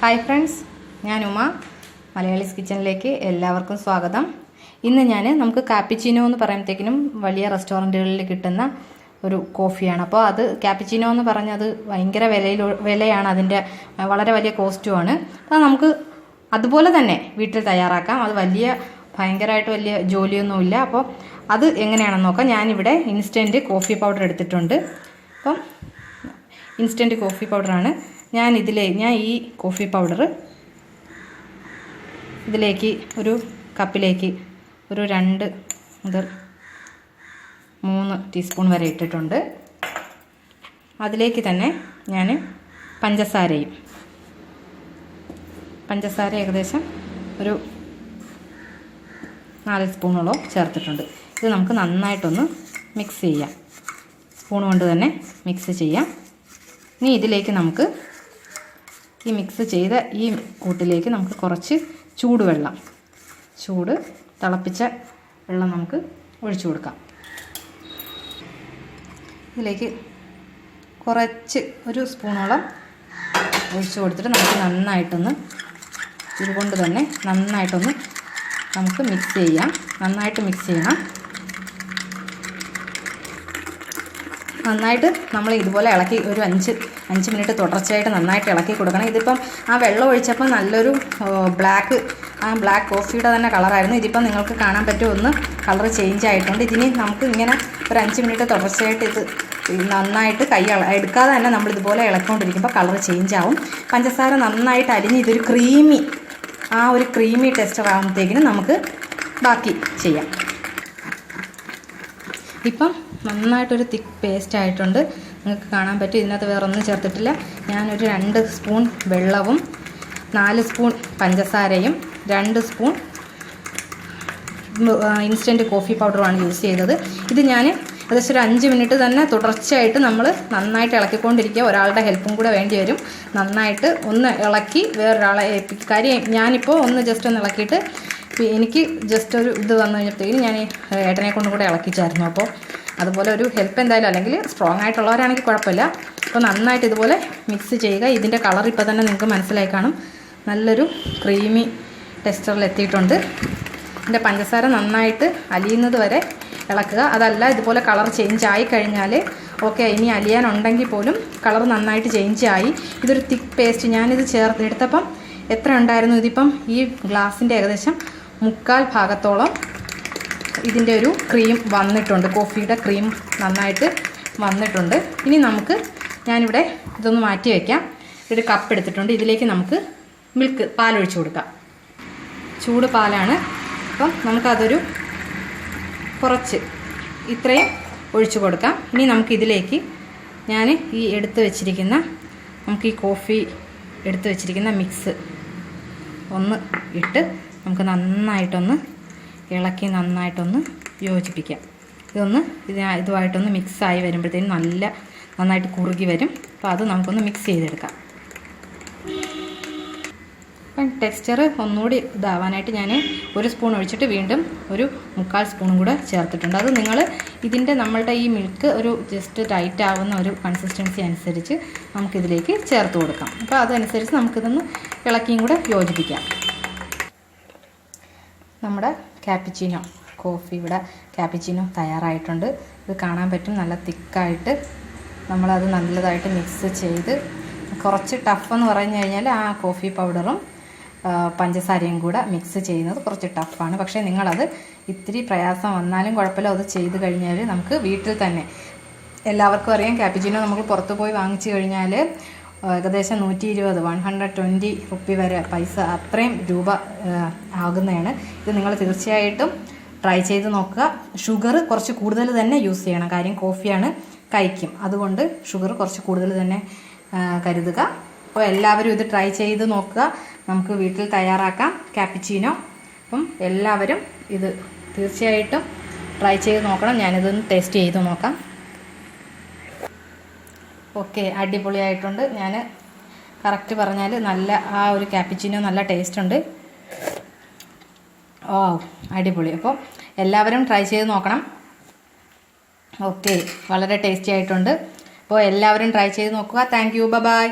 Hi friends, ഞാൻ ഉമ. മലയാളീസ് കിച്ചണിലേക്ക് എല്ലാവർക്കും സ്വാഗതം. ഇന്ന് നമുക്ക് കാപ്പിച്ചിനോ എന്ന് പറയുമ്പോഴത്തേക്കിനും വലിയ റെസ്റ്റോറൻറ്റുകളിൽ കിട്ടുന്ന ഒരു കോഫിയാണ്. അപ്പോൾ അത് കാപ്പിച്ചിനോ എന്ന് പറഞ്ഞത് ഭയങ്കര വിലയാണ്, അതിൻ്റെ വളരെ വലിയ കോസ്റ്റുമാണ്. അപ്പോൾ നമുക്ക് അതുപോലെ തന്നെ വീട്ടിൽ തയ്യാറാക്കാം. അത് ഭയങ്കരമായിട്ട് വലിയ ജോലിയൊന്നുമില്ല. അപ്പോൾ അത് എങ്ങനെയാണെന്ന് നോക്കാം. ഞാനിവിടെ ഇൻസ്റ്റൻറ്റ് കോഫി പൗഡർ എടുത്തിട്ടുണ്ട്. അപ്പം ഇൻസ്റ്റൻറ്റ് കോഫി പൗഡറാണ്. ഞാൻ ഈ കോഫി പൗഡർ ഇതിലേക്ക് ഒരു കപ്പിലേക്ക് ഒരു 2 മുതൽ 3 ടീസ്പൂൺ വരെ ഇട്ടിട്ടുണ്ട്. അതിലേക്ക് തന്നെ ഞാൻ പഞ്ചസാര ഏകദേശം ഒരു 4 സ്പൂണോളം ചേർത്തിട്ടുണ്ട്. ഇത് നമുക്ക് നന്നായിട്ടൊന്ന് മിക്സ് ചെയ്യാം. സ്പൂൺ കൊണ്ട് തന്നെ മിക്സ് ചെയ്യാം. ഇനി ഇതിലേക്ക് നമുക്ക് ഈ മിക്സ് ചെയ്ത ഈ കൂട്ടിലേക്ക് നമുക്ക് കുറച്ച് തിളപ്പിച്ച വെള്ളം നമുക്ക് ഒഴിച്ചു കൊടുക്കാം. ഇതിലേക്ക് കുറച്ച് ഒരു സ്പൂണോളം ഒഴിച്ചു കൊടുത്തിട്ട് നമുക്ക് ഇതുകൊണ്ട് തന്നെ നന്നായിട്ടൊന്ന് നമുക്ക് മിക്സ് ചെയ്യാം. നന്നായിട്ട് മിക്സ് ചെയ്യണം. നന്നായിട്ട് നമ്മൾ ഇതുപോലെ ഇളക്കി ഒരു 5 മിനിറ്റ് തുടർച്ചയായിട്ട് നന്നായിട്ട് ഇളക്കി കൊടുക്കണം. ഇതിപ്പം ആ വെള്ളം ഒഴിച്ചപ്പോൾ നല്ലൊരു ബ്ലാക്ക് കോഫിയുടെ തന്നെ കളറായിരുന്നു. ഇതിപ്പം നിങ്ങൾക്ക് കാണാൻ പറ്റും, ഒന്ന് കളർ ചേഞ്ച് ആയിട്ടുണ്ട്. ഇതിന് നമുക്ക് ഇങ്ങനെ ഒരു 5 മിനിറ്റ് തുടർച്ചയായിട്ട് ഇത് നന്നായിട്ട് എടുക്കാതെ തന്നെ നമ്മൾ ഇതുപോലെ ഇളക്കിക്കൊണ്ടിരിക്കുമ്പോൾ കളർ ചേഞ്ച് ആവും. പഞ്ചസാര നന്നായിട്ട് അലിഞ്ഞ് ഇതൊരു ക്രീമി ടെക്സ്ചർ ആകുമ്പോഴത്തേക്കിനും നമുക്ക് ബാക്കി ചെയ്യാം. ഇപ്പം നന്നായിട്ടൊരു തിക്ക് പേസ്റ്റ് ആയിട്ടുണ്ട്. നിങ്ങൾക്ക് കാണാൻ പറ്റും. ഇതിനകത്ത് വേറെ ഒന്നും ചേർത്തിട്ടില്ല. ഞാനൊരു 2 സ്പൂൺ വെള്ളവും 4 സ്പൂൺ പഞ്ചസാരയും 2 സ്പൂൺ ഇൻസ്റ്റൻറ്റ് കോഫി പൗഡറുമാണ് യൂസ് ചെയ്തത്. ഇത് ഞാൻ ഏകദേശം ഒരു 5 മിനിറ്റ് തന്നെ തുടർച്ചയായിട്ട് നമ്മൾ നന്നായിട്ട് ഇളക്കിക്കൊണ്ടിരിക്കുക. ഒരാളുടെ ഹെൽപ്പും കൂടെ വേണ്ടി വരും. നന്നായിട്ട് ഒന്ന് ഇളക്കി വേറൊരാളെ കാര്യം ഞാനിപ്പോൾ ജസ്റ്റ് ഒന്ന് ഇളക്കിയിട്ട് എനിക്ക് ജസ്റ്റ് ഒരു ഇത് വന്നു കഴിഞ്ഞപ്പോഴത്തേക്കും ഞാൻ ഏട്ടനെ കൊണ്ടും കൂടെ ഇളക്കിച്ചായിരുന്നു. അപ്പോൾ അതുപോലെ ഒരു ഹെൽപ്പ് എന്തായാലും, അല്ലെങ്കിൽ സ്ട്രോങ് ആയിട്ടുള്ളവരാണെങ്കിൽ കുഴപ്പമില്ല. അപ്പോൾ നന്നായിട്ട് ഇതുപോലെ മിക്സ് ചെയ്യുക. ഇതിൻ്റെ കളർ ഇപ്പോൾ തന്നെ നിങ്ങൾക്ക് മനസ്സിലായി കാണും. നല്ലൊരു ക്രീമി ടെക്സ്ചറിൽ എത്തിയിട്ടുണ്ട്. ഇതിൻ്റെ പഞ്ചസാര നന്നായിട്ട് അലിയുന്നത് വരെ ഇളക്കുക. അതല്ല ഇതുപോലെ കളർ ചേഞ്ച് ആയി കഴിഞ്ഞാൽ ഓക്കെ, ഇനി അലിയാനുണ്ടെങ്കിൽ പോലും കളർ നന്നായിട്ട് ചേഞ്ച് ആയി. ഇതൊരു തിക്ക് പേസ്റ്റ്. ഞാനിത് എടുത്തപ്പം എത്ര ഉണ്ടായിരുന്നു? ഇതിപ്പം ഈ ഗ്ലാസിൻ്റെ ഏകദേശം 1/4 ഭാഗത്തോളം ഇതിൻ്റെ ഒരു ക്രീം വന്നിട്ടുണ്ട്. കോഫിയുടെ ക്രീം നന്നായിട്ട് വന്നിട്ടുണ്ട്. ഇനി ഞാനിവിടെ ഇതൊന്ന് മാറ്റി വയ്ക്കാം. ഒരു കപ്പ് എടുത്തിട്ടുണ്ട്. ഇതിലേക്ക് നമുക്ക് പാലൊഴിച്ച് കൊടുക്കാം. ചൂട് പാലാണ്. അപ്പം നമുക്കതൊരു കുറച്ച് ഇത്രയും ഒഴിച്ചു കൊടുക്കാം. ഇനി നമുക്കിതിലേക്ക് ഞാൻ ഈ കോഫി എടുത്ത് വെച്ചിരിക്കുന്ന മിക്സ് ഒന്ന് ഇട്ട് നമുക്ക് നന്നായിട്ടൊന്ന് ഇളക്കി നന്നായിട്ടൊന്ന് യോജിപ്പിക്കാം. ഇതുമായിട്ടൊന്ന് മിക്സായി വരുമ്പോഴത്തേനും നന്നായിട്ട് കുറുകി വരും. അപ്പോൾ അത് നമുക്കൊന്ന് മിക്സ് ചെയ്തെടുക്കാം. അപ്പം ടെക്സ്ചർ ഒന്നുകൂടി ഇതാവാനായിട്ട് ഞാൻ 1 സ്പൂൺ ഒഴിച്ചിട്ട് വീണ്ടും ഒരു 1/4 സ്പൂണും കൂടെ ചേർത്തിട്ടുണ്ട്. അത് നമ്മളുടെ ഈ മിൽക്ക് ഒരു ജസ്റ്റ് ടൈറ്റ് ആവുന്ന ഒരു കൺസിസ്റ്റൻസി അനുസരിച്ച് നമുക്കിതിലേക്ക് ചേർത്ത് കൊടുക്കാം. അപ്പോൾ അതനുസരിച്ച് നമുക്കിതൊന്ന് ഇളക്കിയും കൂടെ യോജിപ്പിക്കാം. നമ്മുടെ കാപ്പിച്ചിനോ തയ്യാറായിട്ടുണ്ട്. ഇത് കാണാൻ പറ്റും, നല്ല തിക്കായിട്ട് നമ്മളത് നല്ലതായിട്ട് മിക്സ് ചെയ്ത്. കുറച്ച് ടഫെന്ന് പറഞ്ഞു കഴിഞ്ഞാൽ ആ കോഫി പൗഡറും പഞ്ചസാരയും കൂടെ മിക്സ് ചെയ്യുന്നത് കുറച്ച് ടഫാണ്. പക്ഷേ നിങ്ങളത് ഇത്തിരി പ്രയാസം വന്നാലും കുഴപ്പമില്ല, അത് ചെയ്ത് കഴിഞ്ഞാൽ നമുക്ക് വീട്ടിൽ തന്നെ എല്ലാവർക്കും അറിയാം. കാപ്പിച്ചിനോ നമുക്ക് പുറത്ത് പോയി വാങ്ങിച്ചു കഴിഞ്ഞാൽ ഏകദേശം 120 റുപ്പി വരെ പൈസ, അത്രയും രൂപ ആകുന്നതാണ്. ഇത് നിങ്ങൾ തീർച്ചയായിട്ടും ട്രൈ ചെയ്ത് നോക്കുക. ഷുഗർ കുറച്ച് കൂടുതൽ തന്നെ യൂസ് ചെയ്യണം. കാര്യം കോഫിയാണ്, കഴിക്കും. അതുകൊണ്ട് ഷുഗർ കുറച്ച് കൂടുതൽ തന്നെ കരുതുക. അപ്പോൾ എല്ലാവരും ഇത് ട്രൈ ചെയ്ത് നോക്കുക. നമുക്ക് വീട്ടിൽ തയ്യാറാക്കാം കാപ്പിച്ചിനോ. അപ്പം എല്ലാവരും ഇത് തീർച്ചയായിട്ടും ട്രൈ ചെയ്ത് നോക്കണം. ഞാനിതൊന്ന് ടേസ്റ്റ് ചെയ്ത് നോക്കാം. ഓക്കെ, അടിപൊളിയായിട്ടുണ്ട്. ഞാൻ കറക്റ്റ് പറഞ്ഞാൽ ആ ഒരു കാപ്പിച്ചിനോ നല്ല ടേസ്റ്റ് ഉണ്ട്. അടിപൊളി. അപ്പോൾ എല്ലാവരും ട്രൈ ചെയ്ത് നോക്കണം. ഓക്കെ, വളരെ ടേസ്റ്റി ആയിട്ടുണ്ട്. അപ്പോൾ എല്ലാവരും ട്രൈ ചെയ്ത് നോക്കുക. Thank you. ബൈ.